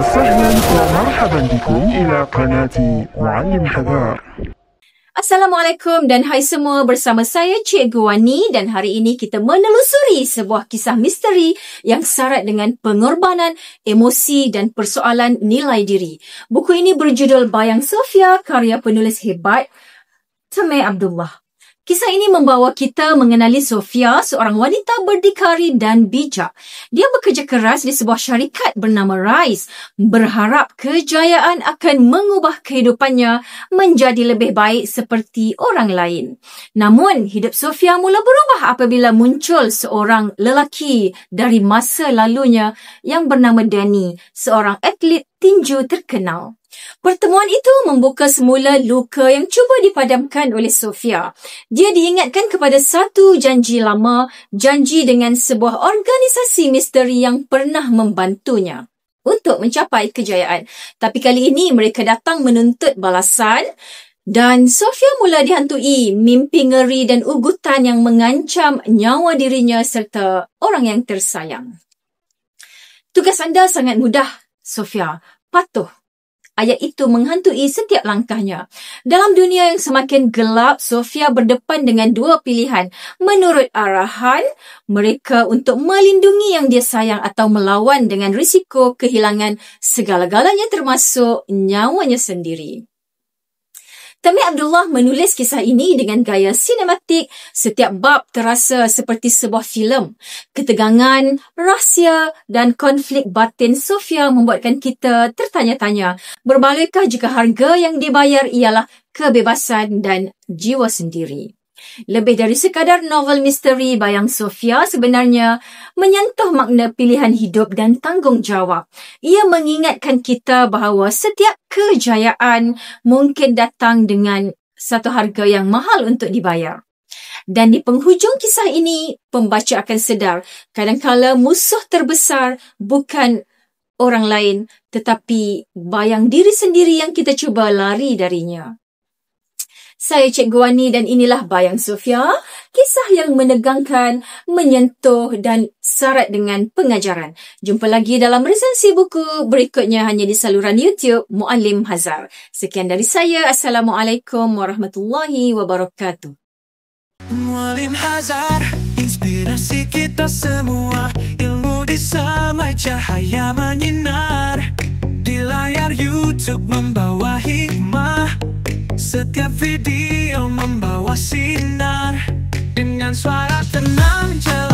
وسهلا ومرحبا بكم إلى قناة معلم حذار. Assalamualaikum dan hai semua, bersama saya Cikgu Wani dan hari ini kita menelusuri sebuah kisah misteri yang syarat dengan pengorbanan, emosi dan persoalan nilai diri. Buku ini berjudul Bayang Sofia, karya penulis hebat Temeh Abdullah. Kisah ini membawa kita mengenali Sofia, seorang wanita berdikari dan bijak. Dia bekerja keras di sebuah syarikat bernama Rise, berharap kejayaan akan mengubah kehidupannya menjadi lebih baik seperti orang lain. Namun, hidup Sofia mula berubah apabila muncul seorang lelaki dari masa lalunya yang bernama Danny, seorang atlet tinju terkenal. Pertemuan itu membuka semula luka yang cuba dipadamkan oleh Sofia. Dia diingatkan kepada satu janji lama, janji dengan sebuah organisasi misteri yang pernah membantunya untuk mencapai kejayaan. Tapi kali ini mereka datang menuntut balasan dan Sofia mula dihantui mimpi ngeri dan ugutan yang mengancam nyawa dirinya serta orang yang tersayang. Tugas anda sangat mudah, Sofia. Patuh. Ayat itu menghantui setiap langkahnya. Dalam dunia yang semakin gelap, Sofia berdepan dengan dua pilihan. Menurut arahan mereka untuk melindungi yang dia sayang atau melawan dengan risiko kehilangan segala-galanya termasuk nyawanya sendiri. Temeh Abdullah menulis kisah ini dengan gaya sinematik. Setiap bab terasa seperti sebuah filem. Ketegangan, rahsia dan konflik batin Sofia membuatkan kita tertanya-tanya, berbalaikah jika harga yang dibayar ialah kebebasan dan jiwa sendiri? Lebih dari sekadar novel misteri, Bayang Sofia sebenarnya menyentuh makna pilihan hidup dan tanggungjawab. Ia mengingatkan kita bahawa setiap kejayaan mungkin datang dengan satu harga yang mahal untuk dibayar. Dan di penghujung kisah ini, pembaca akan sedar kadangkala musuh terbesar bukan orang lain, tetapi bayang diri sendiri yang kita cuba lari darinya. Saya Cikgu Wani dan inilah Bayang Sofia, kisah yang menegangkan, menyentuh dan syarat dengan pengajaran. Jumpa lagi dalam resensi buku berikutnya hanya di saluran YouTube Muallim Hazar. Sekian dari saya. Assalamualaikum warahmatullahi wabarakatuh. Muallim Hazar, inspirasi kita semua. Ilmu di semai cahaya menyinar. Di layar YouTube membawa hikmah. Setiap video membawa sinar. Dengan suara tenang jelas.